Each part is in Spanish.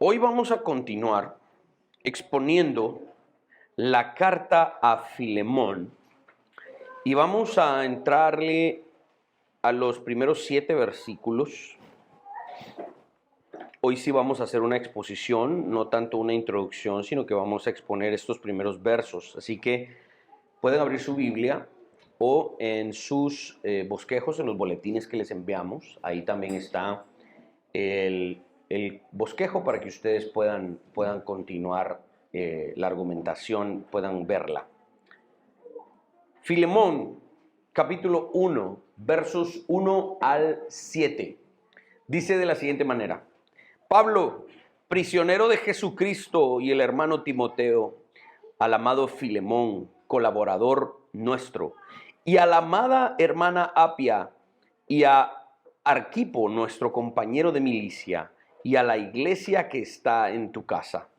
Hoy vamos a continuar exponiendo la carta a Filemón y vamos a entrarle a los primeros 7 versículos. Hoy sí vamos a hacer una exposición, no tanto una introducción, sino que vamos a exponer estos primeros versos. Así que pueden abrir su Biblia o en sus bosquejos, en los boletines que les enviamos. Ahí también está el bosquejo para que ustedes puedan continuar la argumentación, puedan verla. Filemón, capítulo 1, versos 1 al 7. Dice de la siguiente manera: Pablo, prisionero de Jesucristo, y el hermano Timoteo, al amado Filemón, colaborador nuestro, y a la amada hermana Apia, y a Arquipo, nuestro compañero de milicia, y a la iglesia que está en tu casa.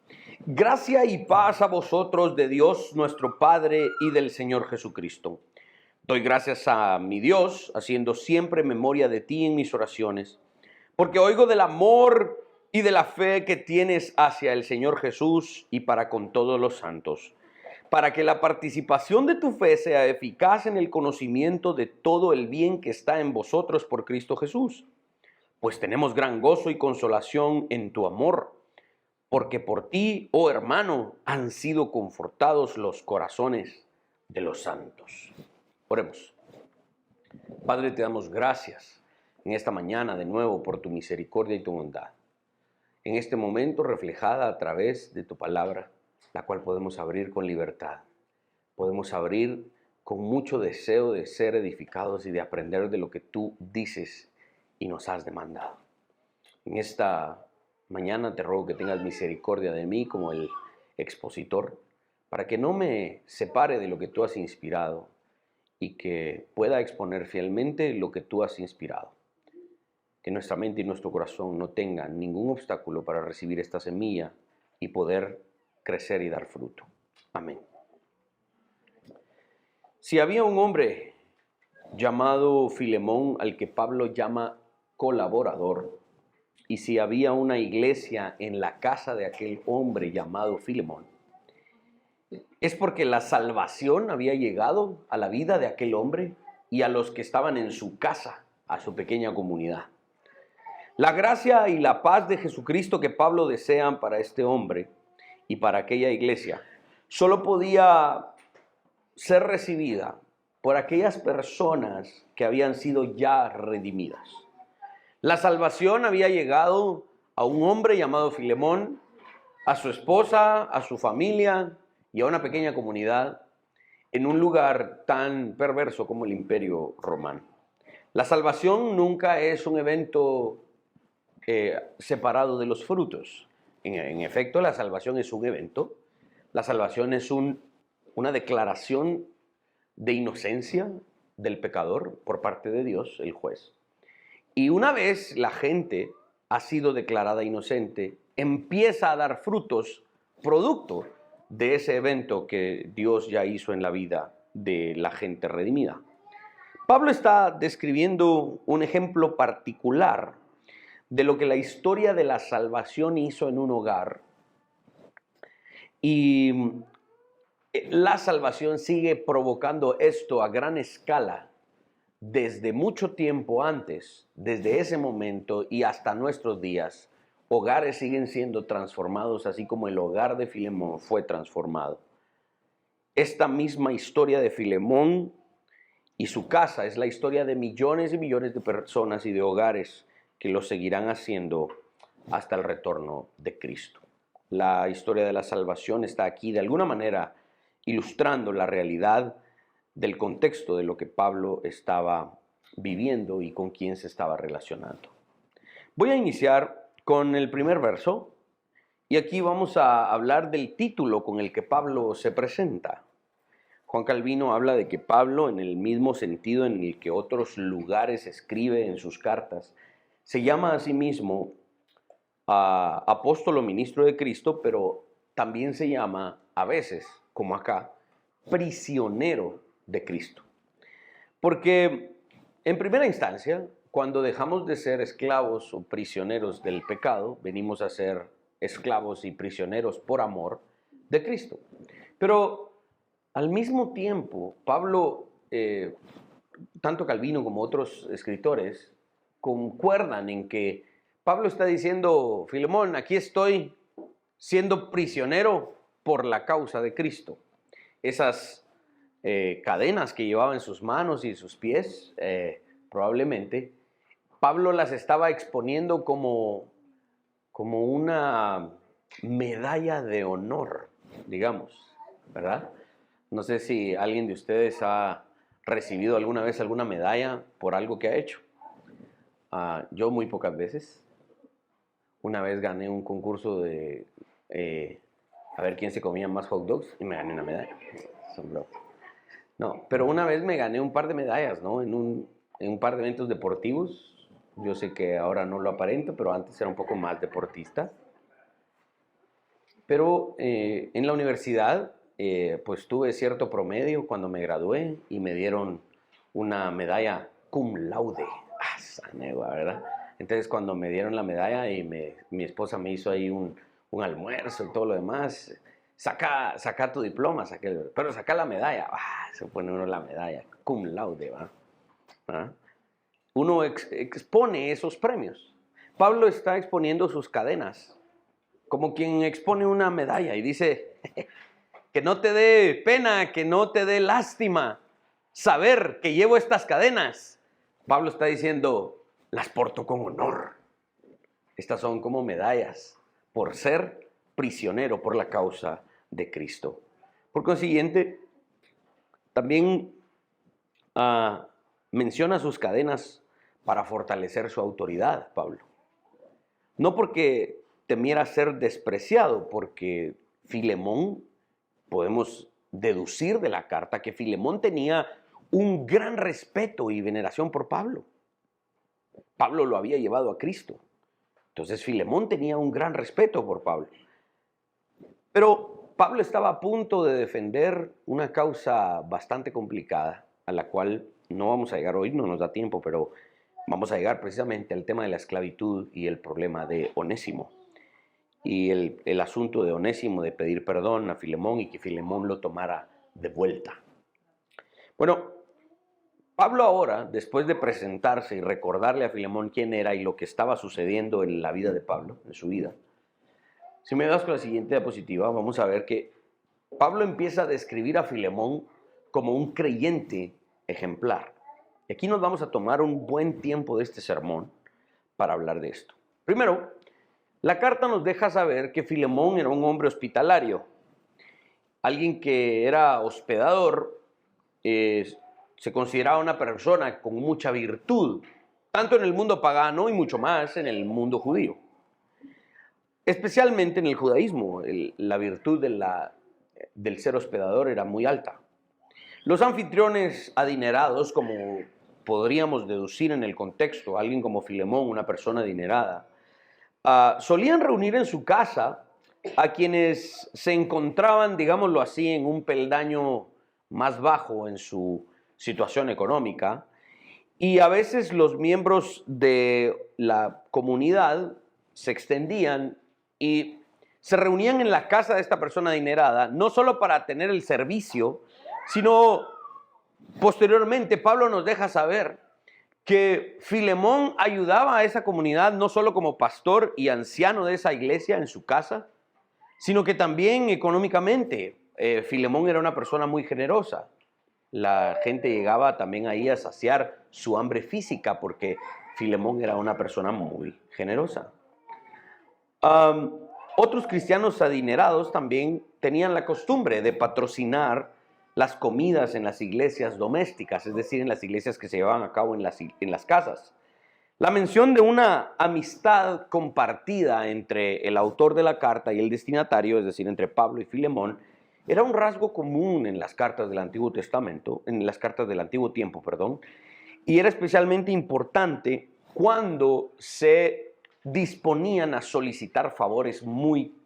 Gracia y paz a vosotros de Dios nuestro Padre y del Señor Jesucristo. Doy gracias a mi Dios, haciendo siempre memoria de ti en mis oraciones, porque oigo del amor y de la fe que tienes hacia el Señor Jesús y para con todos los santos, para que la participación de tu fe sea eficaz en el conocimiento de todo el bien que está en vosotros por Cristo Jesús. Pues tenemos gran gozo y consolación en tu amor, porque por ti, oh hermano, han sido confortados los corazones de los santos. Oremos. Padre, te damos gracias en esta mañana de nuevo por tu misericordia y tu bondad. En este momento reflejada a través de tu palabra, la cual podemos abrir con libertad. Podemos abrir con mucho deseo de ser edificados y de aprender de lo que tú dices y nos has demandado. En esta mañana te ruego que tengas misericordia de mí como el expositor, para que no me separe de lo que tú has inspirado y que pueda exponer fielmente lo que tú has inspirado. Que nuestra mente y nuestro corazón no tengan ningún obstáculo para recibir esta semilla y poder crecer y dar fruto. Amén. Si había un hombre llamado Filemón, al que Pablo llama colaborador, y si había una iglesia en la casa de aquel hombre llamado Filemón, es porque la salvación había llegado a la vida de aquel hombre y a los que estaban en su casa, a su pequeña comunidad. La gracia y la paz de Jesucristo que Pablo desean para este hombre y para aquella iglesia solo podía ser recibida por aquellas personas que habían sido ya redimidas. La salvación había llegado a un hombre llamado Filemón, a su esposa, a su familia y a una pequeña comunidad en un lugar tan perverso como el Imperio Romano. La salvación nunca es un evento separado de los frutos. En efecto, la salvación es un evento. La salvación es una declaración de inocencia del pecador por parte de Dios, el juez. Y una vez la gente ha sido declarada inocente, empieza a dar frutos producto de ese evento que Dios ya hizo en la vida de la gente redimida. Pablo está describiendo un ejemplo particular de lo que la historia de la salvación hizo en un hogar. Y la salvación sigue provocando esto a gran escala desde mucho tiempo antes, desde ese momento y hasta nuestros días. Hogares siguen siendo transformados, así como el hogar de Filemón fue transformado. Esta misma historia de Filemón y su casa es la historia de millones y millones de personas y de hogares que lo seguirán haciendo hasta el retorno de Cristo. La historia de la salvación está aquí de alguna manera ilustrando la realidad del contexto de lo que Pablo estaba viviendo y con quién se estaba relacionando. Voy a iniciar con el primer verso y aquí vamos a hablar del título con el que Pablo se presenta. Juan Calvino habla de que Pablo, en el mismo sentido en el que otros lugares escribe en sus cartas, se llama a sí mismo apóstol o ministro de Cristo, pero también se llama a veces, como acá, prisionero de Cristo. Porque en primera instancia, cuando dejamos de ser esclavos o prisioneros del pecado, venimos a ser esclavos y prisioneros por amor de Cristo. Pero al mismo tiempo, Pablo, tanto Calvino como otros escritores, concuerdan en que Pablo está diciendo: Filemón, aquí estoy siendo prisionero por la causa de Cristo. Esas cadenas que llevaba en sus manos y en sus pies, probablemente, Pablo las estaba exponiendo como una medalla de honor, digamos, ¿verdad? No sé si alguien de ustedes ha recibido alguna vez alguna medalla por algo que ha hecho. Yo muy pocas veces. Una vez gané un concurso de a ver quién se comía más hot dogs y me gané una medalla. No, pero una vez me gané un par de medallas, ¿no? En un par de eventos deportivos. Yo sé que ahora no lo aparento, pero antes era un poco más deportista. Pero en la universidad, pues tuve cierto promedio cuando me gradué y me dieron una medalla cum laude. ¿Verdad? Entonces cuando me dieron la medalla y mi esposa me hizo ahí un almuerzo y todo lo demás, saca tu diploma, pero saca la medalla. Se pone uno la medalla, cum laude, ¿va? ¿Ah? Uno expone esos premios. Pablo está exponiendo sus cadenas, como quien expone una medalla y dice: que no te dé pena, que no te dé lástima saber que llevo estas cadenas. Pablo está diciendo: las porto con honor. Estas son como medallas por ser prisionero por la causa de Cristo. Por consiguiente, también menciona sus cadenas para fortalecer su autoridad, Pablo. No porque temiera ser despreciado, porque Filemón, podemos deducir de la carta que Filemón tenía un gran respeto y veneración por Pablo. Pablo lo había llevado a Cristo. Entonces Filemón tenía un gran respeto por Pablo. Pero Pablo estaba a punto de defender una causa bastante complicada, a la cual no vamos a llegar hoy, no nos da tiempo, pero vamos a llegar precisamente al tema de la esclavitud y el problema de Onésimo. Y el asunto de Onésimo de pedir perdón a Filemón y que Filemón lo tomara de vuelta. Bueno, Pablo ahora, después de presentarse y recordarle a Filemón quién era y lo que estaba sucediendo en la vida de Pablo, en su vida, si me das con la siguiente diapositiva, vamos a ver que Pablo empieza a describir a Filemón como un creyente ejemplar. Y aquí nos vamos a tomar un buen tiempo de este sermón para hablar de esto. Primero, la carta nos deja saber que Filemón era un hombre hospitalario, alguien que era hospedador, se consideraba una persona con mucha virtud, tanto en el mundo pagano y mucho más en el mundo judío. Especialmente en el judaísmo, la virtud del ser hospedador era muy alta. Los anfitriones adinerados, como podríamos deducir en el contexto, alguien como Filemón, una persona adinerada, solían reunir en su casa a quienes se encontraban, digámoslo así, en un peldaño más bajo en su situación económica, y a veces los miembros de la comunidad se extendían y se reunían en la casa de esta persona adinerada, no solo para tener el servicio, sino posteriormente Pablo nos deja saber que Filemón ayudaba a esa comunidad no solo como pastor y anciano de esa iglesia en su casa, sino que también económicamente. Filemón era una persona muy generosa. La gente llegaba también ahí a saciar su hambre física porque Filemón era una persona muy generosa. Otros cristianos adinerados también tenían la costumbre de patrocinar las comidas en las iglesias domésticas, es decir, en las iglesias que se llevaban a cabo en las casas. La mención de una amistad compartida entre el autor de la carta y el destinatario, es decir, entre Pablo y Filemón, era un rasgo común en las cartas del Antiguo Testamento, en las cartas del Antiguo Tiempo, y era especialmente importante cuando se disponían a solicitar favores muy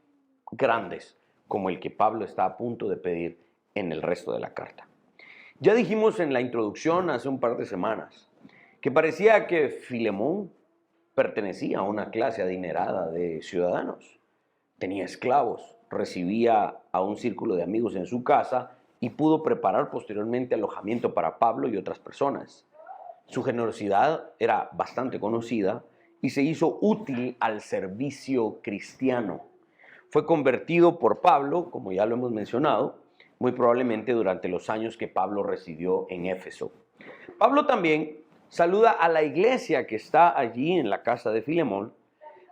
grandes, como el que Pablo está a punto de pedir en el resto de la carta. Ya dijimos en la introducción hace un par de semanas que parecía que Filemón pertenecía a una clase adinerada de ciudadanos. tenía esclavos, recibía a un círculo de amigos en su casa y pudo preparar posteriormente alojamiento para Pablo y otras personas. Su generosidad era bastante conocida y se hizo útil al servicio cristiano. Fue convertido por Pablo, como ya lo hemos mencionado, muy probablemente durante los años que Pablo residió en Éfeso. Pablo también saluda a la iglesia que está allí en la casa de Filemón.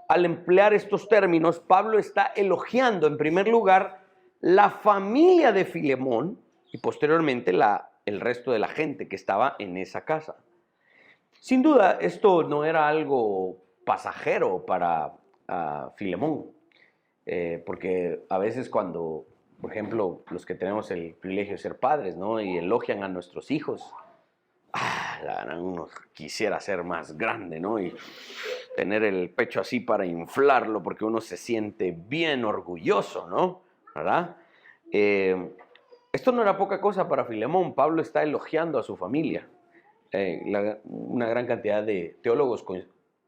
Al emplear estos términos, Pablo está elogiando en primer lugar la familia de Filemón y posteriormente el resto de la gente que estaba en esa casa. Sin duda, esto no era algo pasajero para Filemón, porque a veces cuando, por ejemplo, los que tenemos el privilegio de ser padres, ¿no? Y elogian a nuestros hijos, uno quisiera ser más grande, ¿no? Y tener el pecho así para inflarlo, porque uno se siente bien orgulloso, ¿no? ¿Verdad? Esto no era poca cosa para Filemón. Pablo está elogiando a su familia. Una gran cantidad de teólogos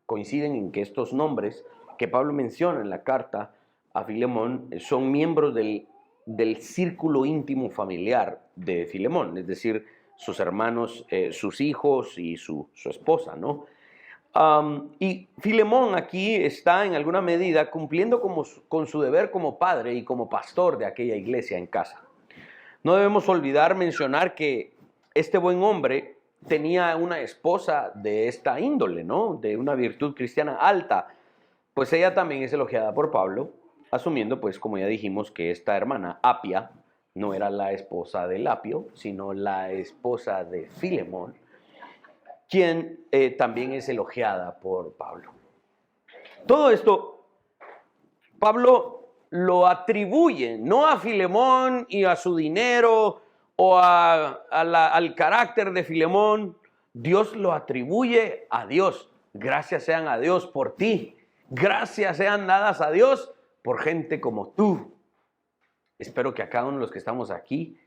coinciden en que estos nombres que Pablo menciona en la carta a Filemón son miembros del círculo íntimo familiar de Filemón, es decir, sus hermanos, sus hijos y su esposa, ¿no? Y Filemón aquí está en alguna medida cumpliendo con su deber como padre y como pastor de aquella iglesia en casa. No debemos olvidar mencionar que este buen hombre tenía una esposa de esta índole, ¿no? De una virtud cristiana alta. Pues ella también es elogiada por Pablo, asumiendo, pues, como ya dijimos, que esta hermana, Apia, no era la esposa de Apio, sino la esposa de Filemón, quien también es elogiada por Pablo. Todo esto, Pablo lo atribuye no a Filemón y a su dinero o al carácter de Filemón. Dios lo atribuye a Dios. Gracias sean a Dios por ti. Gracias sean dadas a Dios por gente como tú. Espero que a cada uno de los que estamos aquí,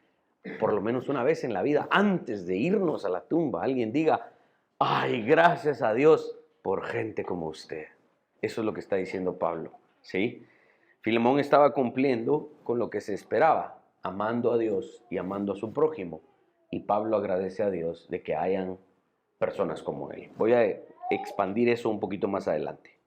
por lo menos una vez en la vida, antes de irnos a la tumba, alguien diga: ay, gracias a Dios por gente como usted. Eso es lo que está diciendo Pablo, ¿sí? Filemón estaba cumpliendo con lo que se esperaba, amando a Dios y amando a su prójimo. Y Pablo agradece a Dios de que hayan personas como él. Voy a expandir eso un poquito más adelante.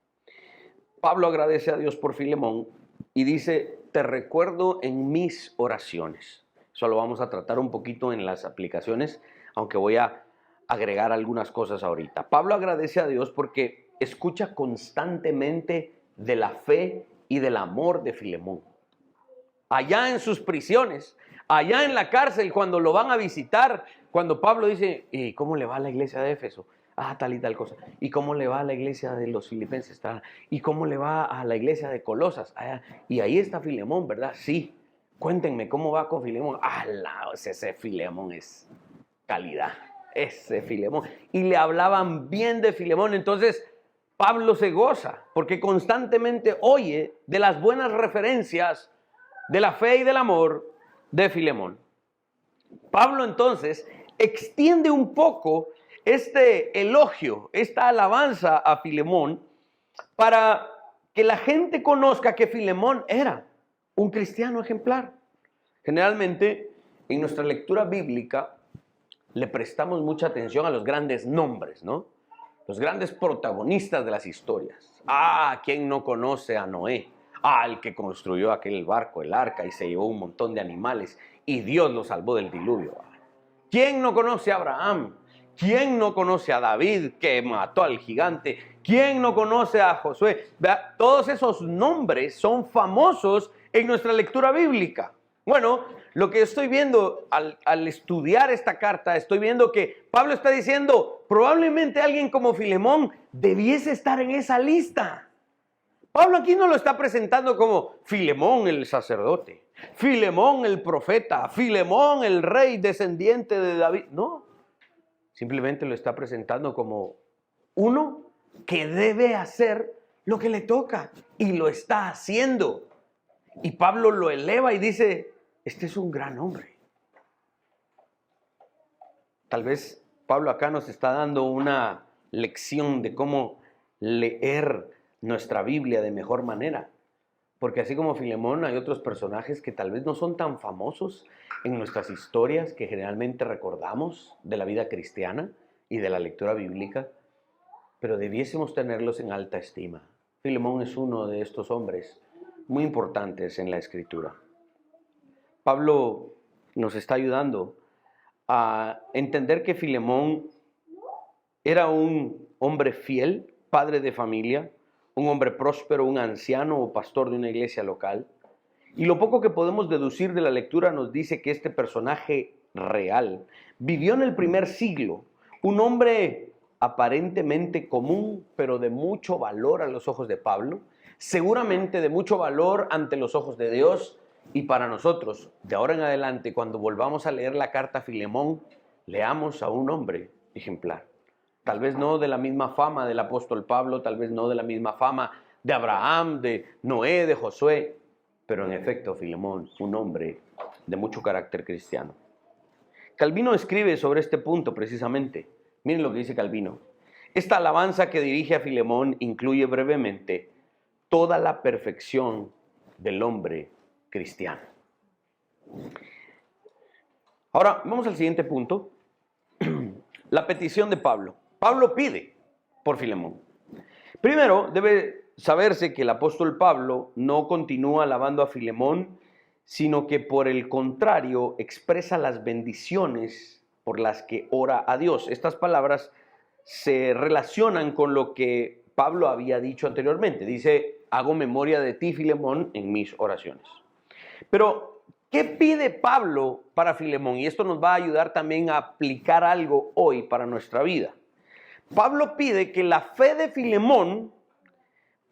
Pablo agradece a Dios por Filemón y dice: te recuerdo en mis oraciones. Eso lo vamos a tratar un poquito en las aplicaciones, aunque voy a agregar algunas cosas ahorita. Pablo agradece a Dios porque escucha constantemente de la fe y del amor de Filemón. Allá en sus prisiones, allá en la cárcel, cuando lo van a visitar, cuando Pablo dice: ¿y cómo le va a la iglesia de Éfeso? Tal y tal cosa. ¿Y cómo le va a la iglesia de los filipenses? ¿Y cómo le va a la iglesia de Colosas? Y ahí está Filemón, ¿verdad? Sí. Cuéntenme cómo va con Filemón. Ese Filemón es calidad. Ese Filemón. Y le hablaban bien de Filemón. Entonces Pablo se goza porque constantemente oye de las buenas referencias de la fe y del amor de Filemón. Pablo entonces extiende un poco este elogio, esta alabanza a Filemón, para que la gente conozca que Filemón era un cristiano ejemplar. Generalmente en nuestra lectura bíblica le prestamos mucha atención a los grandes nombres, ¿no? Los grandes protagonistas de las historias. ¿Quién no conoce a Noé? El que construyó aquel barco, el arca, y se llevó un montón de animales y Dios lo salvó del diluvio. ¿Quién no conoce a Abraham? ¿Quién no conoce a David, que mató al gigante? ¿Quién no conoce a Josué? Todos esos nombres son famosos en nuestra lectura bíblica. Bueno, lo que estoy viendo al estudiar esta carta, estoy viendo que Pablo está diciendo: probablemente alguien como Filemón debiese estar en esa lista. Pablo aquí no lo está presentando como Filemón el sacerdote, Filemón el profeta, Filemón el rey descendiente de David. No, simplemente lo está presentando como uno que debe hacer lo que le toca y lo está haciendo. Y Pablo lo eleva y dice: este es un gran hombre. Tal vez Pablo acá nos está dando una lección de cómo leer nuestra Biblia de mejor manera. Porque así como Filemón, hay otros personajes que tal vez no son tan famosos en nuestras historias que generalmente recordamos de la vida cristiana y de la lectura bíblica, pero debiésemos tenerlos en alta estima. Filemón es uno de estos hombres muy importantes en la Escritura. Pablo nos está ayudando a entender que Filemón era un hombre fiel, padre de familia, un hombre próspero, un anciano o pastor de una iglesia local. Y lo poco que podemos deducir de la lectura nos dice que este personaje real vivió en el primer siglo, un hombre aparentemente común, pero de mucho valor a los ojos de Pablo, seguramente de mucho valor ante los ojos de Dios y para nosotros. De ahora en adelante, cuando volvamos a leer la carta a Filemón, leamos a un hombre ejemplar. Tal vez no de la misma fama del apóstol Pablo, tal vez no de la misma fama de Abraham, de Noé, de Josué, pero en efecto Filemón, un hombre de mucho carácter cristiano. Calvino escribe sobre este punto precisamente. Miren lo que dice Calvino. Esta alabanza que dirige a Filemón incluye brevemente toda la perfección del hombre cristiano. Ahora, vamos al siguiente punto. La petición de Pablo. Pablo pide por Filemón. Primero, debe saberse que el apóstol Pablo no continúa alabando a Filemón, sino que por el contrario expresa las bendiciones por las que ora a Dios. Estas palabras se relacionan con lo que Pablo había dicho anteriormente. Dice, hago memoria de ti, Filemón, en mis oraciones. Pero, ¿qué pide Pablo para Filemón? Y esto nos va a ayudar también a aplicar algo hoy para nuestra vida. Pablo pide que la fe de Filemón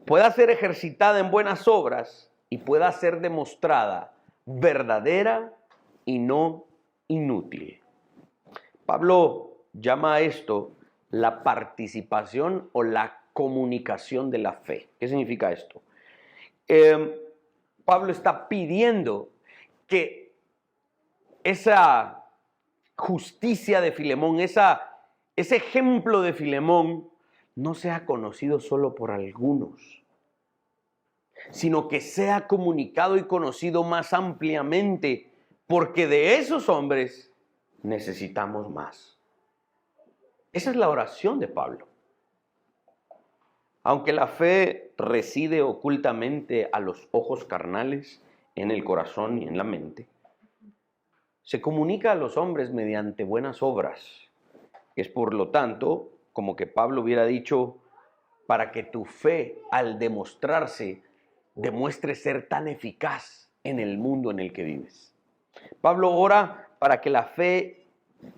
pueda ser ejercitada en buenas obras y pueda ser demostrada verdadera y no inútil. Pablo llama a esto la participación o la comunicación de la fe. ¿Qué significa esto? Pablo está pidiendo que esa justicia de Filemón, ese ejemplo de Filemón, no sea conocido solo por algunos, sino que sea comunicado y conocido más ampliamente, porque de esos hombres necesitamos más. Esa es la oración de Pablo. Aunque la fe reside ocultamente a los ojos carnales, en el corazón y en la mente, se comunica a los hombres mediante buenas obras. Es por lo tanto como que Pablo hubiera dicho, para que tu fe al demostrarse demuestre ser tan eficaz en el mundo en el que vives. Pablo ora para que la fe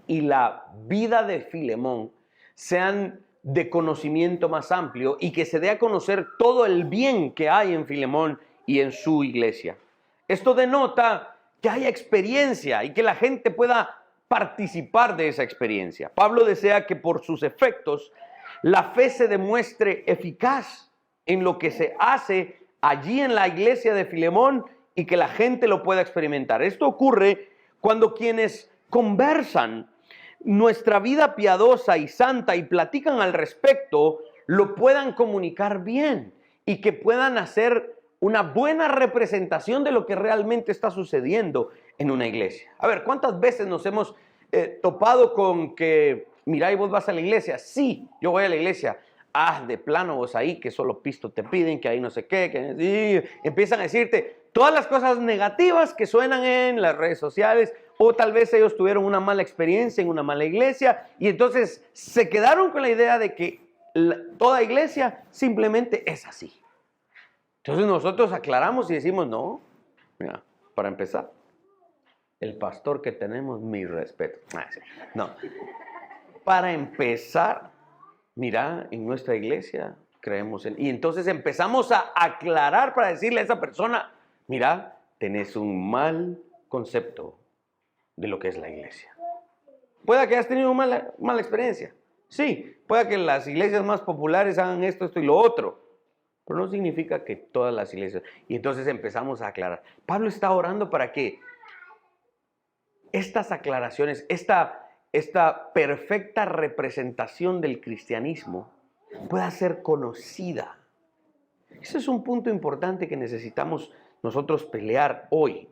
y la vida de Filemón sean de conocimiento más amplio y que se dé a conocer todo el bien que hay en Filemón y en su iglesia. Esto denota que haya experiencia y que la gente pueda participar de esa experiencia. Pablo desea que por sus efectos la fe se demuestre eficaz en lo que se hace allí en la iglesia de Filemón y que la gente lo pueda experimentar. Esto ocurre cuando quienes conversan nuestra vida piadosa y santa y platican al respecto, lo puedan comunicar bien y que puedan hacer una buena representación de lo que realmente está sucediendo en una iglesia. A ver, ¿cuántas veces nos hemos topado con que, mira, y vos vas a la iglesia? Sí, yo voy a la iglesia. Ah, de plano vos ahí, que solo pisto te piden, que ahí no sé qué, que empiezan a decirte todas las cosas negativas que suenan en las redes sociales, o tal vez ellos tuvieron una mala experiencia en una mala iglesia y entonces se quedaron con la idea de que toda iglesia simplemente es así. Entonces nosotros aclaramos y decimos, no, mira, para empezar, el pastor que tenemos, mi respeto. No, para empezar, mira, en nuestra iglesia creemos en... Y entonces empezamos a aclarar para decirle a esa persona, mira, tenés un mal concepto de lo que es la iglesia. Puede que hayas tenido una mala experiencia. Sí, puede que las iglesias más populares hagan esto y lo otro. Pero no significa que todas las iglesias... Y entonces empezamos a aclarar. Pablo está orando para que estas aclaraciones, esta perfecta representación del cristianismo pueda ser conocida. Ese es un punto importante que necesitamos nosotros pelear hoy.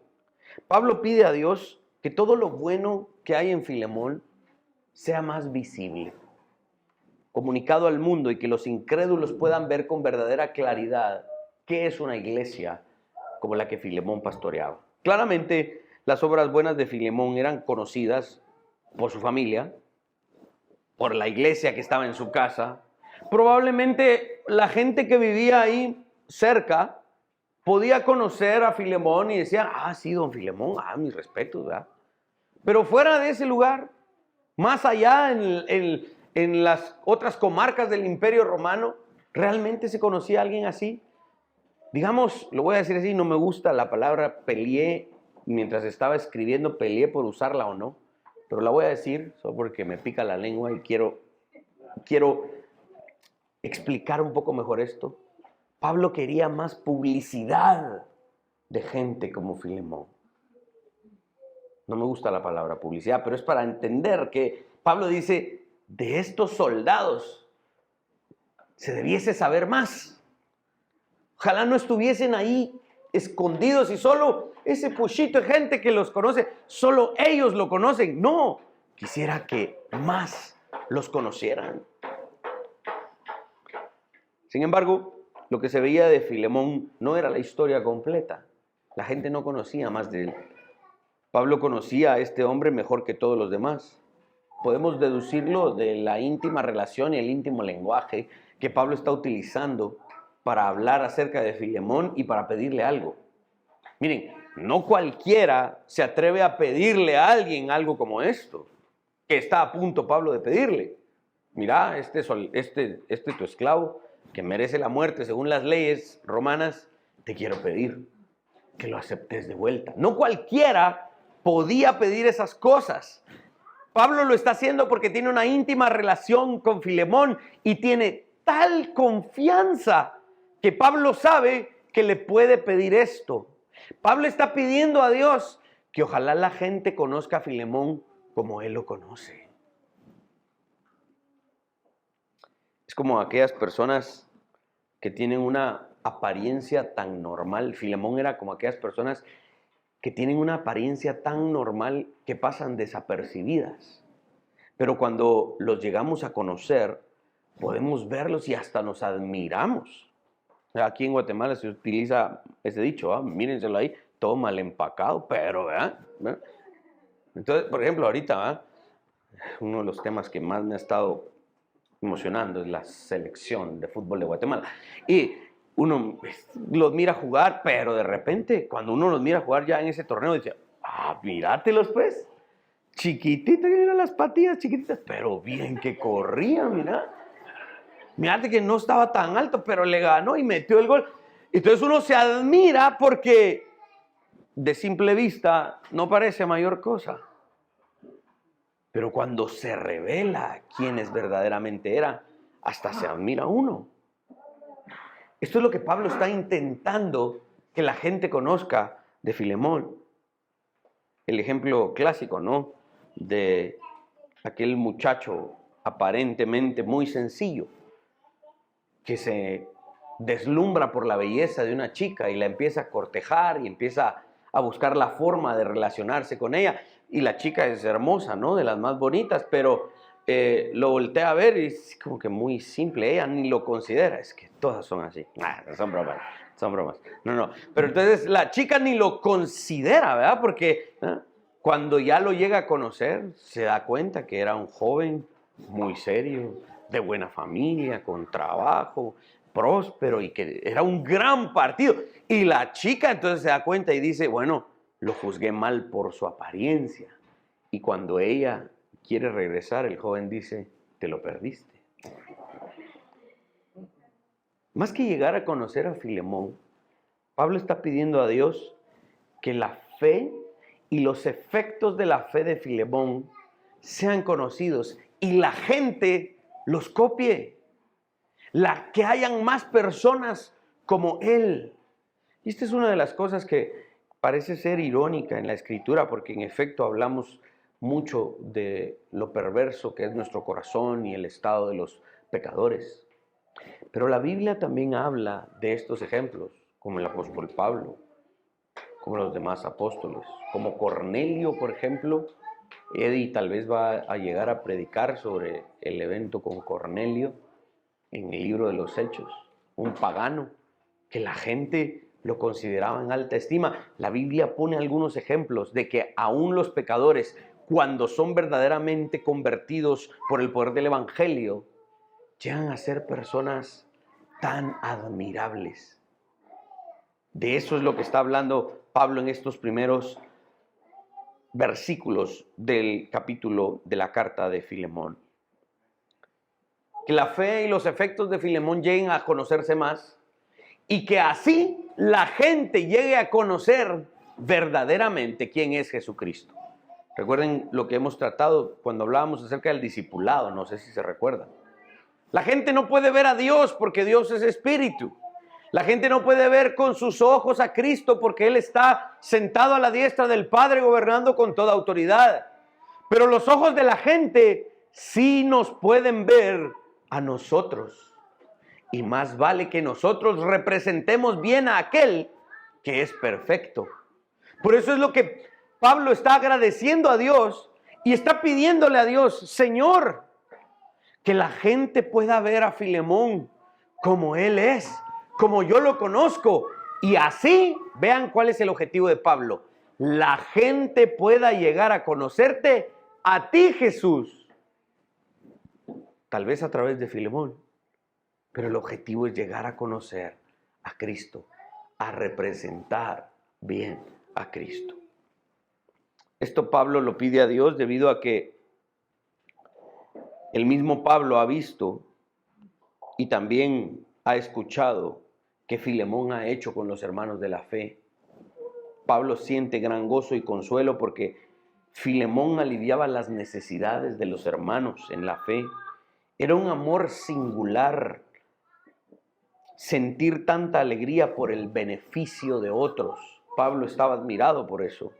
Pablo pide a Dios que todo lo bueno que hay en Filemón sea más visible, comunicado al mundo, y que los incrédulos puedan ver con verdadera claridad qué es una iglesia como la que Filemón pastoreaba. Claramente, las obras buenas de Filemón eran conocidas por su familia, por la iglesia que estaba en su casa. Probablemente la gente que vivía ahí cerca podía conocer a Filemón y decía, sí, don Filemón, mis respetos, ¿verdad? Pero fuera de ese lugar, más allá en las otras comarcas del Imperio Romano, ¿realmente se conocía a alguien así? Digamos, lo voy a decir así, no me gusta la palabra peleé, mientras estaba escribiendo peleé por usarla o no, pero la voy a decir solo porque me pica la lengua y quiero explicar un poco mejor esto. Pablo quería más publicidad de gente como Filemón. No me gusta la palabra publicidad, pero es para entender que Pablo dice, de estos soldados se debiese saber más. Ojalá no estuviesen ahí escondidos y solo ese puchito de gente que los conoce, solo ellos lo conocen. No, quisiera que más los conocieran. Sin embargo, lo que se veía de Filemón no era la historia completa. La gente no conocía más de él. Pablo conocía a este hombre mejor que todos los demás. Podemos deducirlo de la íntima relación y el íntimo lenguaje que Pablo está utilizando para hablar acerca de Filemón y para pedirle algo. Miren, no cualquiera se atreve a pedirle a alguien algo como esto, que está a punto Pablo de pedirle. Mira, este tu esclavo, que merece la muerte según las leyes romanas, te quiero pedir que lo aceptes de vuelta. No cualquiera podía pedir esas cosas. Pablo lo está haciendo porque tiene una íntima relación con Filemón y tiene tal confianza que Pablo sabe que le puede pedir esto. Pablo está pidiendo a Dios que ojalá la gente conozca a Filemón como él lo conoce. Es como aquellas personas que tienen una apariencia tan normal. Filemón era como aquellas personas que tienen una apariencia tan normal que pasan desapercibidas. Pero cuando los llegamos a conocer, podemos verlos y hasta nos admiramos. Aquí en Guatemala se utiliza ese dicho, mírenselo ahí, todo mal empacado, pero, ¿verdad? Entonces, por ejemplo, ahorita, uno de los temas que más me ha estado emocionando es la selección de fútbol de Guatemala. Y uno los mira jugar, pero de repente, cuando uno los mira jugar ya en ese torneo, dice, mírátelos pues, chiquititos, mira las patillas chiquititas, pero bien que corrían, mira. Mírate que no estaba tan alto, pero le ganó y metió el gol. Entonces uno se admira porque de simple vista no parece mayor cosa. Pero cuando se revela quiénes verdaderamente era, hasta se admira uno. Esto es lo que Pablo está intentando que la gente conozca de Filemón. El ejemplo clásico, ¿no? De aquel muchacho aparentemente muy sencillo, que se deslumbra por la belleza de una chica y la empieza a cortejar y empieza a buscar la forma de relacionarse con ella. Y la chica es hermosa, ¿no? De las más bonitas, pero lo voltea a ver y es como que muy simple. Ella ni lo considera. Es que todas son así. Son bromas, son bromas. No. Pero entonces la chica ni lo considera, ¿verdad? Porque cuando ya lo llega a conocer, se da cuenta que era un joven muy serio, de buena familia, con trabajo, próspero y que era un gran partido. Y la chica entonces se da cuenta y dice, bueno, lo juzgué mal por su apariencia. Y cuando ella quiere regresar, el joven dice, te lo perdiste. Más que llegar a conocer a Filemón, Pablo está pidiendo a Dios que la fe y los efectos de la fe de Filemón sean conocidos y la gente los copie. Que hayan más personas como él. Y esta es una de las cosas que parece ser irónica en la Escritura, porque en efecto hablamos mucho de lo perverso que es nuestro corazón y el estado de los pecadores. Pero la Biblia también habla de estos ejemplos, como el apóstol Pablo, como los demás apóstoles, como Cornelio, por ejemplo. Eddie tal vez va a llegar a predicar sobre el evento con Cornelio en el libro de los Hechos, un pagano que la gente lo consideraba en alta estima. La Biblia pone algunos ejemplos de que aún los pecadores, cuando son verdaderamente convertidos por el poder del Evangelio, llegan a ser personas tan admirables. De eso es lo que está hablando Pablo en estos primeros versículos del capítulo de la carta de Filemón. Que la fe y los efectos de Filemón lleguen a conocerse más y que así la gente llegue a conocer verdaderamente quién es Jesucristo. Recuerden lo que hemos tratado cuando hablábamos acerca del discipulado, no sé si se recuerdan. La gente no puede ver a Dios porque Dios es espíritu. La gente no puede ver con sus ojos a Cristo porque Él está sentado a la diestra del Padre gobernando con toda autoridad. Pero los ojos de la gente sí nos pueden ver a nosotros. Y más vale que nosotros representemos bien a aquel que es perfecto. Por eso es lo que Pablo está agradeciendo a Dios y está pidiéndole a Dios: Señor, que la gente pueda ver a Filemón como él es, como yo lo conozco. Y así, vean cuál es el objetivo de Pablo: la gente pueda llegar a conocerte a ti, Jesús. Tal vez a través de Filemón, pero el objetivo es llegar a conocer a Cristo, a representar bien a Cristo. Esto Pablo lo pide a Dios debido a que el mismo Pablo ha visto y también ha escuchado que Filemón ha hecho con los hermanos de la fe. Pablo siente gran gozo y consuelo porque Filemón aliviaba las necesidades de los hermanos en la fe. Era un amor singular sentir tanta alegría por el beneficio de otros. Pablo estaba admirado por eso.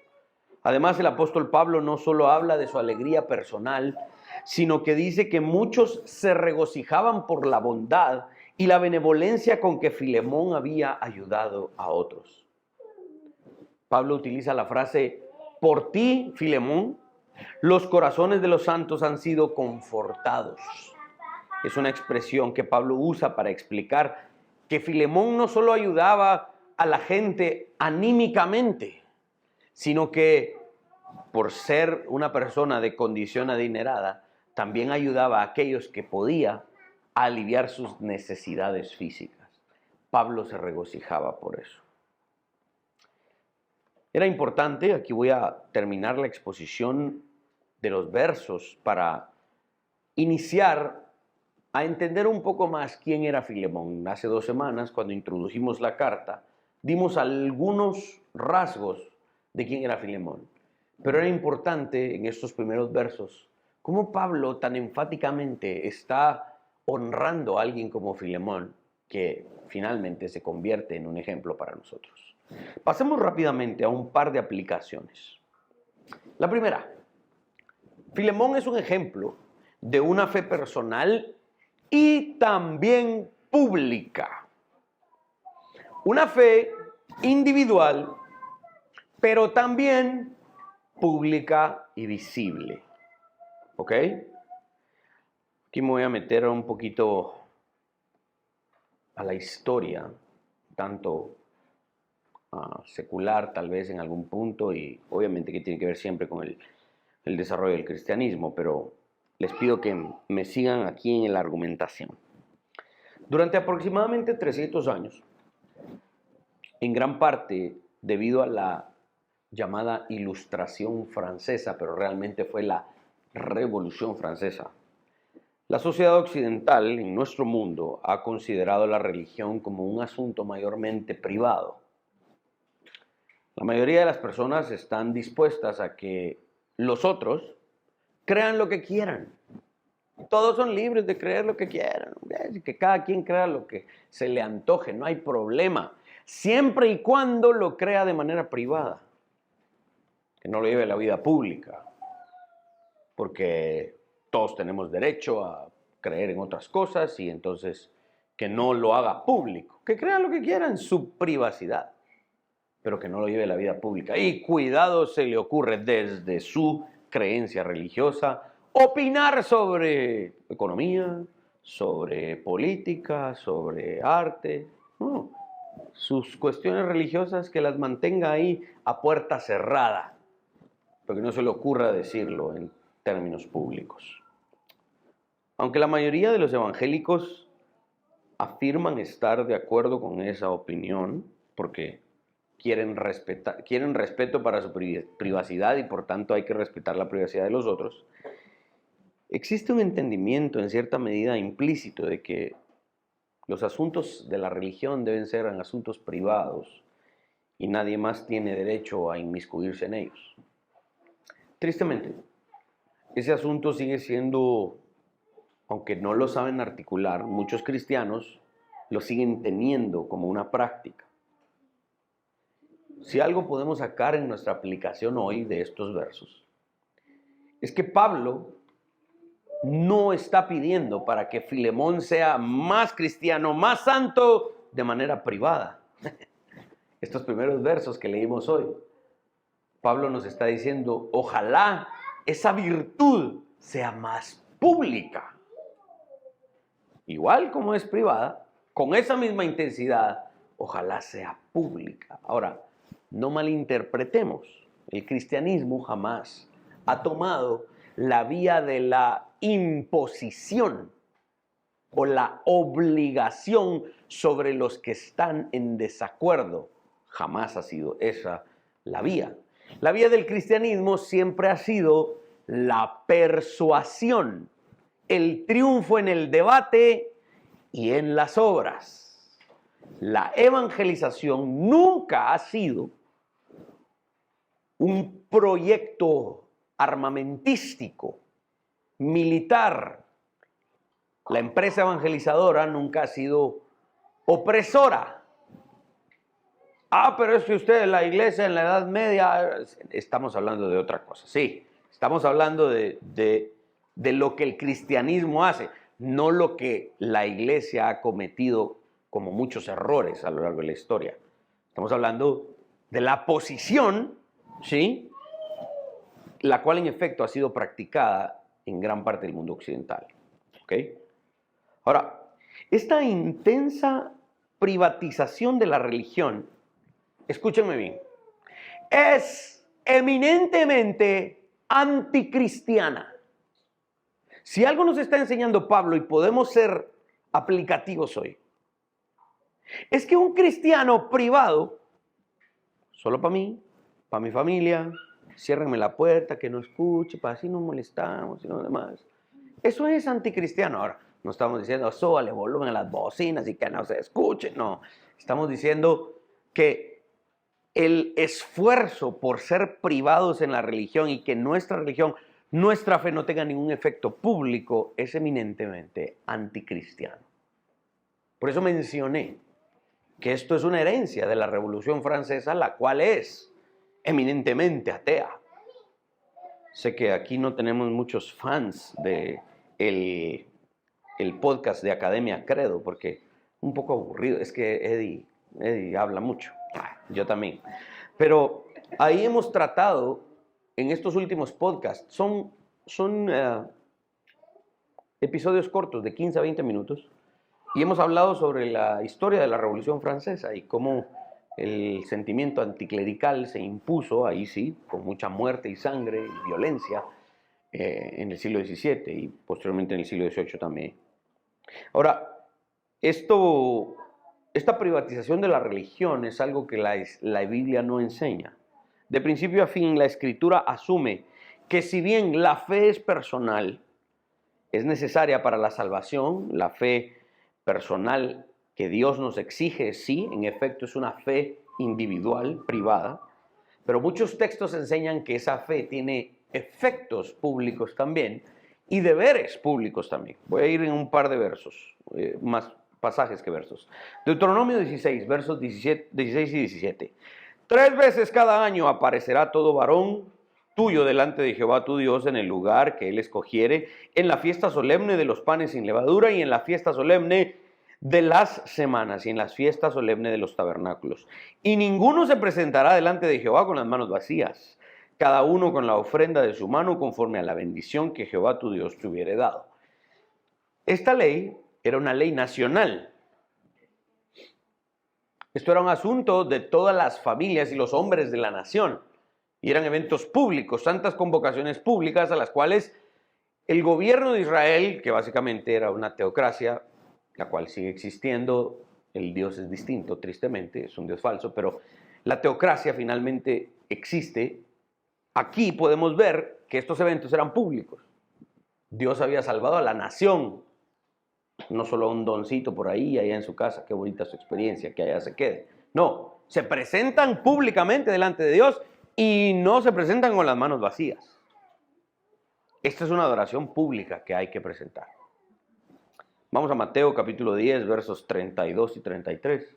Además, el apóstol Pablo no solo habla de su alegría personal, sino que dice que muchos se regocijaban por la bondad y la benevolencia con que Filemón había ayudado a otros. Pablo utiliza la frase: por ti, Filemón, los corazones de los santos han sido confortados. Es una expresión que Pablo usa para explicar que Filemón no solo ayudaba a la gente anímicamente, sino que por ser una persona de condición adinerada, también ayudaba a aquellos que podía a aliviar sus necesidades físicas. Pablo se regocijaba por eso. Era importante, aquí voy a terminar la exposición de los versos para iniciar a entender un poco más quién era Filemón. Hace 2 semanas, cuando introdujimos la carta, dimos algunos rasgos de quién era Filemón. Pero era importante en estos primeros versos cómo Pablo tan enfáticamente está honrando a alguien como Filemón, que finalmente se convierte en un ejemplo para nosotros. Pasemos rápidamente a un par de aplicaciones. La primera: Filemón es un ejemplo de una fe personal y también pública. Una fe individual, pero también pública y visible. ¿Ok? Aquí me voy a meter un poquito a la historia, tanto secular tal vez en algún punto, y obviamente que tiene que ver siempre con el desarrollo del cristianismo, pero les pido que me sigan aquí en la argumentación. Durante aproximadamente 300 años, en gran parte debido a la llamada Ilustración francesa, pero realmente fue la Revolución Francesa, la sociedad occidental en nuestro mundo ha considerado la religión como un asunto mayormente privado. La mayoría de las personas están dispuestas a que los otros crean lo que quieran. Todos son libres de creer lo que quieran, que cada quien crea lo que se le antoje, no hay problema, siempre y cuando lo crea de manera privada, que no lo lleve a la vida pública, porque todos tenemos derecho a creer en otras cosas y entonces que no lo haga público, que crea lo que quiera en su privacidad, pero que no lo lleve a la vida pública. Y cuidado se le ocurre desde su creencia religiosa opinar sobre economía, sobre política, sobre arte. No, sus cuestiones religiosas que las mantenga ahí a puerta cerrada, porque no se le ocurra decirlo en términos públicos. Aunque la mayoría de los evangélicos afirman estar de acuerdo con esa opinión, porque quieren respeto para su privacidad y por tanto hay que respetar la privacidad de los otros, existe un entendimiento en cierta medida implícito de que los asuntos de la religión deben ser asuntos privados y nadie más tiene derecho a inmiscuirse en ellos. Tristemente, ese asunto sigue siendo, aunque no lo saben articular, muchos cristianos lo siguen teniendo como una práctica. Si algo podemos sacar en nuestra aplicación hoy de estos versos, es que Pablo no está pidiendo para que Filemón sea más cristiano, más santo de manera privada. Estos primeros versos que leímos hoy, Pablo nos está diciendo, ojalá esa virtud sea más pública. Igual como es privada, con esa misma intensidad, ojalá sea pública. Ahora, no malinterpretemos, el cristianismo jamás ha tomado la vía de la imposición o la obligación sobre los que están en desacuerdo. Jamás ha sido esa la vía. La vía del cristianismo siempre ha sido la persuasión, el triunfo en el debate y en las obras. La evangelización nunca ha sido un proyecto armamentístico, militar. La empresa evangelizadora nunca ha sido opresora. Pero es que ustedes, la iglesia en la Edad Media, estamos hablando de otra cosa. Sí, estamos hablando de lo que el cristianismo hace, no lo que la iglesia ha cometido como muchos errores a lo largo de la historia. Estamos hablando de la posición, ¿sí?, la cual en efecto ha sido practicada en gran parte del mundo occidental. ¿Ok? Ahora, esta intensa privatización de la religión, escúchenme bien, es eminentemente anticristiana. Si algo nos está enseñando Pablo, y podemos ser aplicativos hoy, es que un cristiano privado, solo para mí, para mi familia, ciérrenme la puerta, que no escuche, para así no molestamos y no demás, eso es anticristiano. Ahora, no estamos diciendo, súbale volumen a las bocinas y que no se escuche, no. Estamos diciendo que el esfuerzo por ser privados en la religión y que nuestra religión, nuestra fe no tenga ningún efecto público es eminentemente anticristiano. Por eso mencioné que esto es una herencia de la Revolución Francesa, la cual es eminentemente atea. Sé que aquí no tenemos muchos fans de el podcast de Academia Credo, porque un poco aburrido, es que Eddie habla mucho, yo también. Pero ahí hemos tratado, en estos últimos podcasts, son episodios cortos de 15 a 20 minutos, y hemos hablado sobre la historia de la Revolución Francesa y cómo el sentimiento anticlerical se impuso, ahí sí, con mucha muerte y sangre y violencia en el siglo XVII y posteriormente en el siglo XVIII también. Ahora, esta privatización de la religión es algo que la Biblia no enseña. De principio a fin, la Escritura asume que si bien la fe es personal, es necesaria para la salvación, la fe personal que Dios nos exige, sí, en efecto es una fe individual, privada, pero muchos textos enseñan que esa fe tiene efectos públicos también y deberes públicos también. Voy a ir en un par de versos, más pasajes que versos. Deuteronomio 16, versos 16 y 17. 3 veces cada año aparecerá todo varón tuyo delante de Jehová tu Dios en el lugar que él escogiere, en la fiesta solemne de los panes sin levadura y en la fiesta solemne de las semanas y en las fiestas solemnes de los tabernáculos. Y ninguno se presentará delante de Jehová con las manos vacías, cada uno con la ofrenda de su mano conforme a la bendición que Jehová tu Dios te hubiere dado. Esta ley era una ley nacional. Esto era un asunto de todas las familias y los hombres de la nación. Y eran eventos públicos, santas convocaciones públicas a las cuales el gobierno de Israel, que básicamente era una teocracia, la cual sigue existiendo, el Dios es distinto, tristemente, es un Dios falso, pero la teocracia finalmente existe. Aquí podemos ver que estos eventos eran públicos. Dios había salvado a la nación, no solo a un doncito por ahí, allá en su casa, qué bonita su experiencia, que allá se quede. No, se presentan públicamente delante de Dios y no se presentan con las manos vacías. Esta es una adoración pública que hay que presentar. Vamos a Mateo capítulo 10, versos 32 y 33.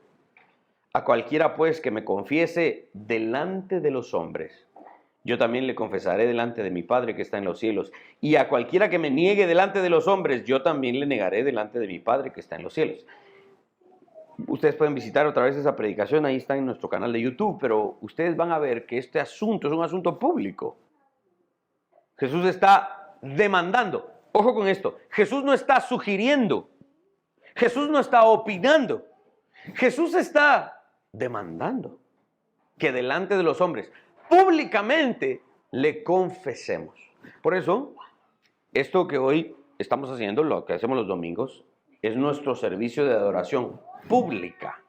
A cualquiera pues que me confiese delante de los hombres, yo también le confesaré delante de mi Padre que está en los cielos. Y a cualquiera que me niegue delante de los hombres, yo también le negaré delante de mi Padre que está en los cielos. Ustedes pueden visitar otra vez esa predicación, ahí está en nuestro canal de YouTube, pero ustedes van a ver que este asunto es un asunto público. Jesús está demandando. Ojo con esto, Jesús no está sugiriendo, Jesús no está opinando, Jesús está demandando que delante de los hombres públicamente le confesemos. Por eso, esto que hoy estamos haciendo, lo que hacemos los domingos, es nuestro servicio de adoración pública.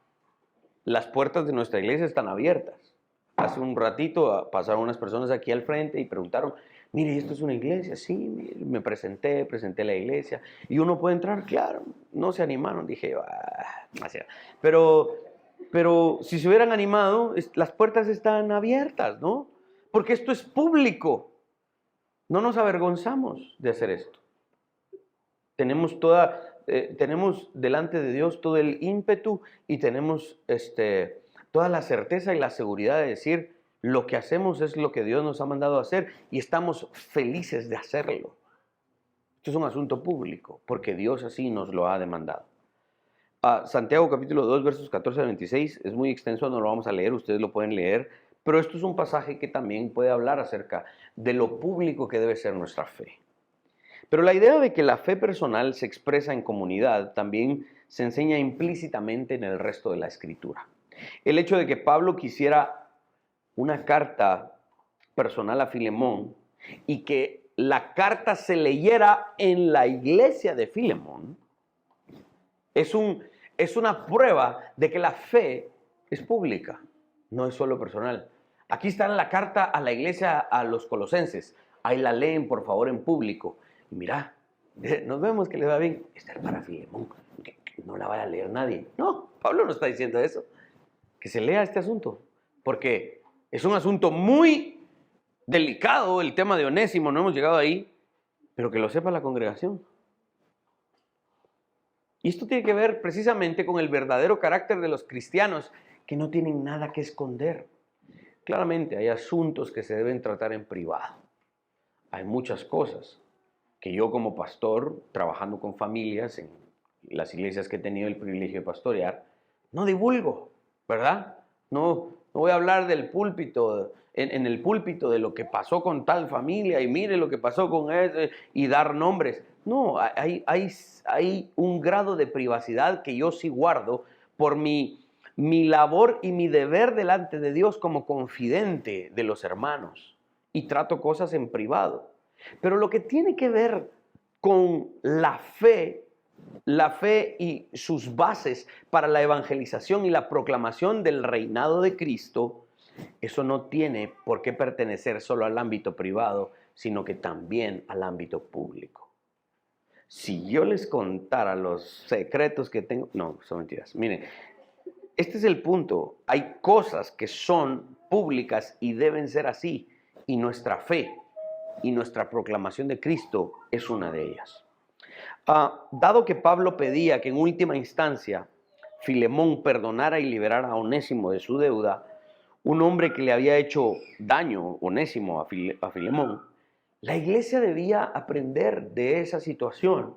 Las puertas de nuestra iglesia están abiertas. Hace un ratito pasaron unas personas aquí al frente y preguntaron, mire, ¿esto es una iglesia? Sí, me presenté la iglesia. ¿Y uno puede entrar? Claro, no se animaron. Dije, pero si se hubieran animado, las puertas están abiertas, ¿no? Porque esto es público. No nos avergonzamos de hacer esto. Tenemos delante de Dios todo el ímpetu y tenemos toda la certeza y la seguridad de decir, lo que hacemos es lo que Dios nos ha mandado a hacer y estamos felices de hacerlo. Esto es un asunto público porque Dios así nos lo ha demandado. Santiago capítulo 2 versos 14 a 26 es muy extenso, no lo vamos a leer, ustedes lo pueden leer, pero esto es un pasaje que también puede hablar acerca de lo público que debe ser nuestra fe. Pero la idea de que la fe personal se expresa en comunidad también se enseña implícitamente en el resto de la Escritura. El hecho de que Pablo quisiera una carta personal a Filemón y que la carta se leyera en la iglesia de Filemón es una prueba de que la fe es pública, no es solo personal. Aquí está la carta a la iglesia, a los colosenses. Ahí la leen, por favor, en público. Y mira, nos vemos que les va bien. Esta es para Filemón, que no la vaya a leer nadie. No, Pablo no está diciendo eso. Que se lea este asunto, porque es un asunto muy delicado, el tema de Onésimo, no hemos llegado ahí, pero que lo sepa la congregación. Y esto tiene que ver precisamente con el verdadero carácter de los cristianos, que no tienen nada que esconder. Claramente hay asuntos que se deben tratar en privado. Hay muchas cosas que yo como pastor, trabajando con familias en las iglesias que he tenido el privilegio de pastorear, no divulgo, ¿verdad? No voy a hablar del púlpito, en el púlpito de lo que pasó con tal familia y mire lo que pasó con ese y dar nombres. No, hay un grado de privacidad que yo sí guardo por mi labor y mi deber delante de Dios como confidente de los hermanos y trato cosas en privado. Pero lo que tiene que ver con la fe y sus bases para la evangelización y la proclamación del reinado de Cristo, eso no tiene por qué pertenecer solo al ámbito privado, sino que también al ámbito público. Si yo les contara los secretos que tengo, no, son mentiras. Miren, este es el punto. Hay cosas que son públicas y deben ser así, y nuestra fe y nuestra proclamación de Cristo es una de ellas. Dado que Pablo pedía que en última instancia Filemón perdonara y liberara a Onésimo de su deuda, un hombre que le había hecho daño, Onésimo, a Filemón, la iglesia debía aprender de esa situación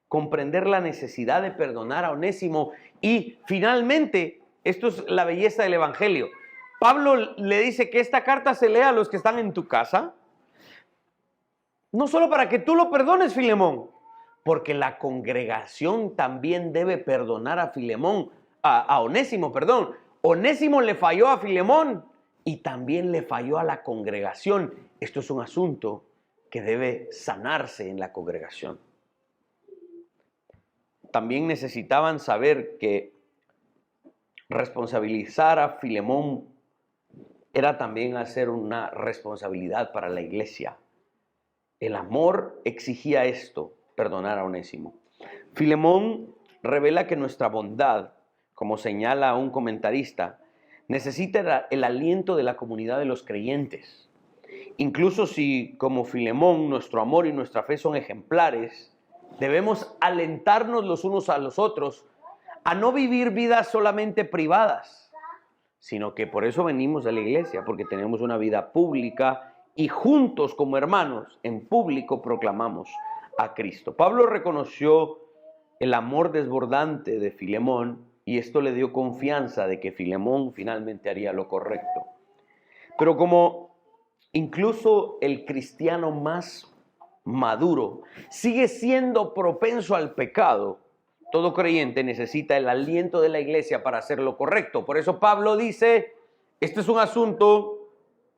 comprender la necesidad de perdonar a Onésimo y finalmente, esto es la belleza del Evangelio. Pablo le dice que esta carta se lea a los que están en tu casa, no solo para que tú lo perdones, Filemón, porque la congregación también debe perdonar a Filemón, a Onésimo, perdón. Onésimo le falló a Filemón y también le falló a la congregación. Esto es un asunto que debe sanarse en la congregación. También necesitaban saber que responsabilizar a Filemón era también hacer una responsabilidad para la iglesia. El amor exigía esto, perdonar a Onésimo. Filemón revela que nuestra bondad, como señala un comentarista, necesita el aliento de la comunidad de los creyentes. Incluso si, como Filemón, nuestro amor y nuestra fe son ejemplares, debemos alentarnos los unos a los otros a no vivir vidas solamente privadas, sino que por eso venimos a la iglesia, porque tenemos una vida pública y juntos como hermanos en público proclamamos a Cristo. Pablo reconoció el amor desbordante de Filemón y esto le dio confianza de que Filemón finalmente haría lo correcto. Pero como incluso el cristiano más maduro sigue siendo propenso al pecado, todo creyente necesita el aliento de la iglesia para hacer lo correcto. Por eso Pablo dice, este es un asunto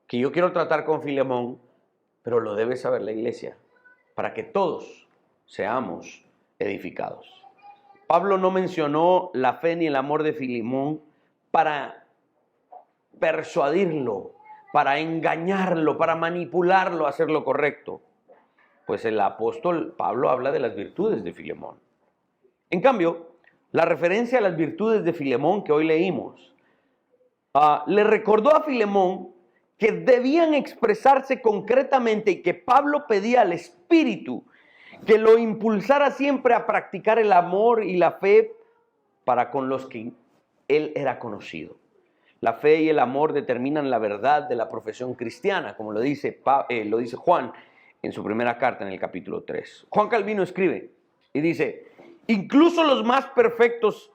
que yo quiero tratar con Filemón, pero lo debe saber la iglesia, para que todos seamos edificados. Pablo no mencionó la fe ni el amor de Filemón para persuadirlo, para engañarlo, para manipularlo a hacer lo correcto. Pues el apóstol Pablo habla de las virtudes de Filemón. En cambio, la referencia a las virtudes de Filemón que hoy leímos, le recordó a Filemón que debían expresarse concretamente y que Pablo pedía al Espíritu que lo impulsara siempre a practicar el amor y la fe para con los que él era conocido. La fe y el amor determinan la verdad de la profesión cristiana, como lo dice Juan en su primera carta en el capítulo 3. Juan Calvino escribe y dice, incluso los más perfectos,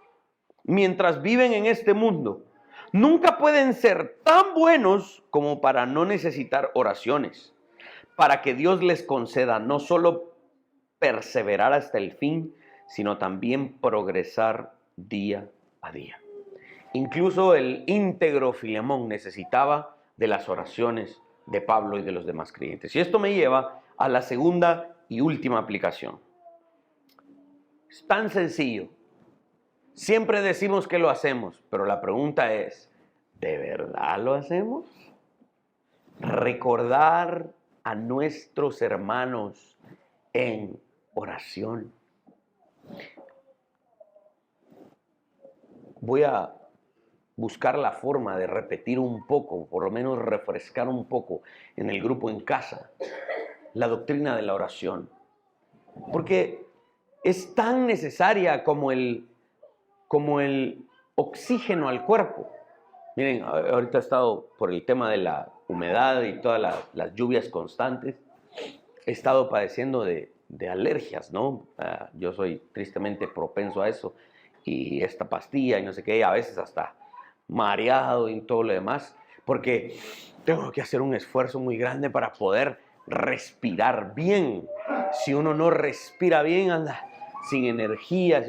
mientras viven en este mundo, nunca pueden ser tan buenos como para no necesitar oraciones, para que Dios les conceda no solo perseverar hasta el fin, sino también progresar día a día. Incluso el íntegro Filemón necesitaba de las oraciones de Pablo y de los demás creyentes. Y esto me lleva a la segunda y última aplicación. Es tan sencillo. Siempre decimos que lo hacemos, pero la pregunta es, ¿de verdad lo hacemos? Recordar a nuestros hermanos en oración. Voy a buscar la forma de repetir un poco, por lo menos refrescar un poco en el grupo en casa, la doctrina de la oración. Porque es tan necesaria como el oxígeno al cuerpo. Miren, ahorita he estado por el tema de la humedad y todas las lluvias constantes, he estado padeciendo de alergias, ¿no? Yo soy tristemente propenso a eso y esta pastilla y no sé qué, a veces hasta mareado y todo lo demás, porque tengo que hacer un esfuerzo muy grande para poder respirar bien. Si uno no respira bien, anda sin energía.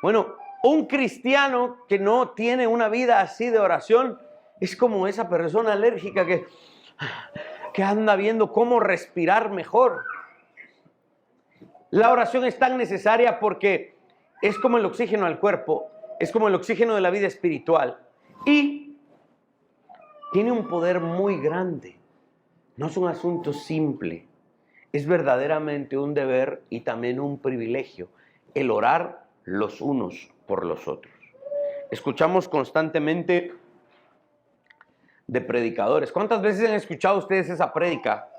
Bueno, un cristiano que no tiene una vida así de oración es como esa persona alérgica que anda viendo cómo respirar mejor. La oración es tan necesaria porque es como el oxígeno al cuerpo, es como el oxígeno de la vida espiritual y tiene un poder muy grande. No es un asunto simple, es verdaderamente un deber y también un privilegio el orar los unos por los otros. Escuchamos constantemente de predicadores. ¿Cuántas veces han escuchado ustedes esa prédica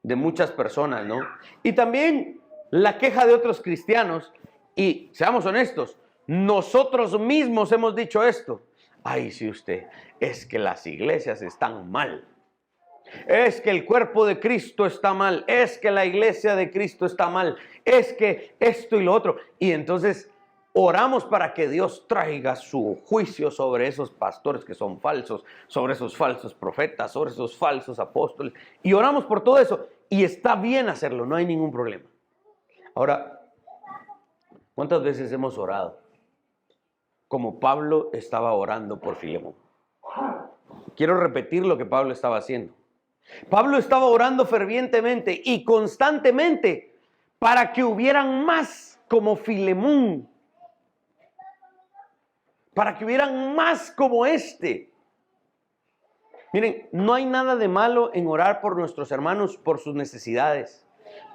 de muchas personas, no? Y también la queja de otros cristianos. Y seamos honestos, nosotros mismos hemos dicho esto. Ay, sí usted, es que las iglesias están mal. Es que el cuerpo de Cristo está mal, es que la iglesia de Cristo está mal, es que esto y lo otro. Y entonces oramos para que Dios traiga su juicio sobre esos pastores que son falsos, sobre esos falsos profetas, sobre esos falsos apóstoles. Y oramos por todo eso. Y está bien hacerlo, no hay ningún problema. Ahora, ¿cuántas veces hemos orado como Pablo estaba orando por Filemón? Quiero repetir lo que Pablo estaba haciendo. Pablo estaba orando fervientemente y constantemente para que hubieran más como Filemón, para que hubieran más como este. Miren, no hay nada de malo en orar por nuestros hermanos, por sus necesidades,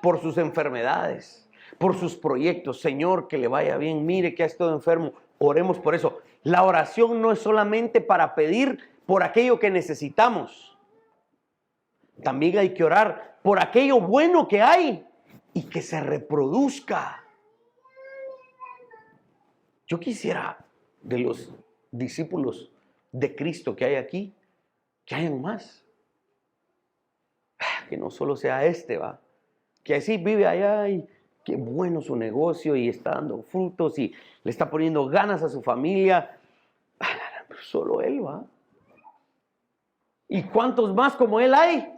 por sus enfermedades, por sus proyectos. Señor, que le vaya bien, mire que ha estado enfermo, oremos por eso. La oración no es solamente para pedir por aquello que necesitamos. También hay que orar por aquello bueno que hay y que se reproduzca. Yo quisiera de los discípulos de Cristo que hay aquí, que hayan más. Que no solo sea este, va. Que así vive allá y qué bueno su negocio y está dando frutos y le está poniendo ganas a su familia. Solo él, va. ¿Y cuántos más como él hay?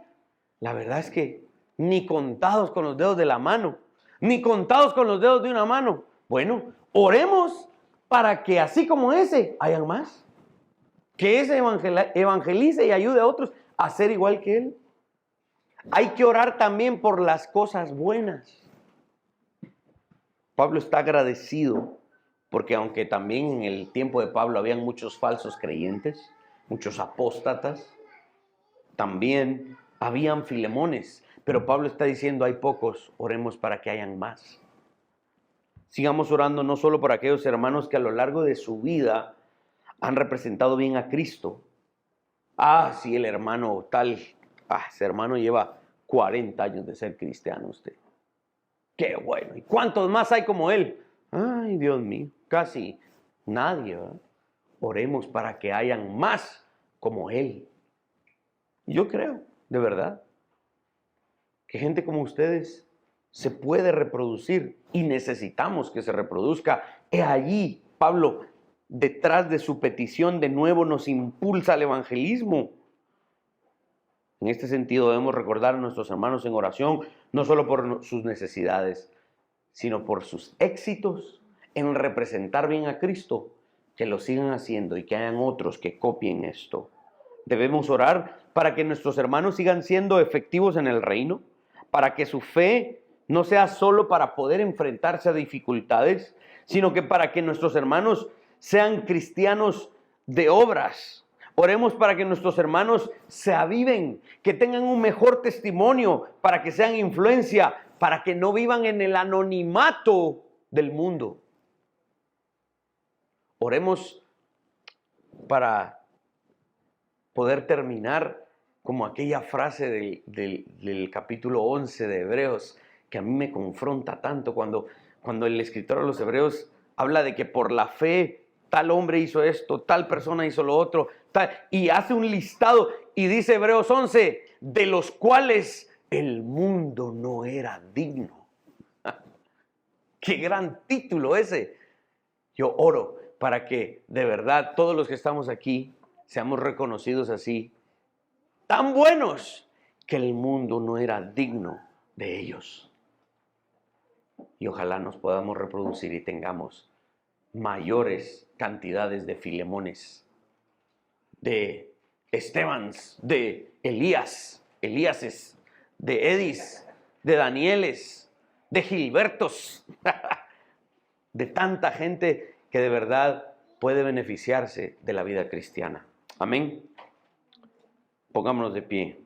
La verdad es que ni contados con los dedos de la mano, ni contados con los dedos de una mano. Bueno, oremos para que así como ese, hayan más. Que ese evangelice y ayude a otros a ser igual que él. Hay que orar también por las cosas buenas. Pablo está agradecido porque aunque también en el tiempo de Pablo habían muchos falsos creyentes, muchos apóstatas, también habían Filemones, pero Pablo está diciendo hay pocos, oremos para que hayan más. Sigamos orando no solo por aquellos hermanos que a lo largo de su vida han representado bien a Cristo. Sí, el hermano tal, ese hermano lleva 40 años de ser cristiano usted. Qué bueno. ¿Y cuántos más hay como él? Ay, Dios mío, casi nadie, ¿verdad? Oremos para que hayan más como él. Yo creo, de verdad, que gente como ustedes se puede reproducir y necesitamos que se reproduzca. He allí, Pablo, detrás de su petición, de nuevo nos impulsa al evangelismo. En este sentido debemos recordar a nuestros hermanos en oración, no solo por sus necesidades, sino por sus éxitos en representar bien a Cristo, que lo sigan haciendo y que hayan otros que copien esto. Debemos orar para que nuestros hermanos sigan siendo efectivos en el reino, para que su fe no sea solo para poder enfrentarse a dificultades, sino que para que nuestros hermanos sean cristianos de obras. Oremos para que nuestros hermanos se aviven, que tengan un mejor testimonio, para que sean influencia, para que no vivan en el anonimato del mundo. Oremos para poder terminar como aquella frase del capítulo 11 de Hebreos, que a mí me confronta tanto cuando el escritor de los Hebreos habla de que por la fe tal hombre hizo esto, tal persona hizo lo otro, y hace un listado y dice Hebreos 11, de los cuales el mundo no era digno. ¡Qué gran título ese! Yo oro para que de verdad todos los que estamos aquí seamos reconocidos así, tan buenos que el mundo no era digno de ellos. Y ojalá nos podamos reproducir y tengamos mayores cantidades de Filemones, de Estebans, de Elíases, de Edis, de Danieles, de Gilbertos, de tanta gente que de verdad puede beneficiarse de la vida cristiana. Amén. Pongámonos de pie.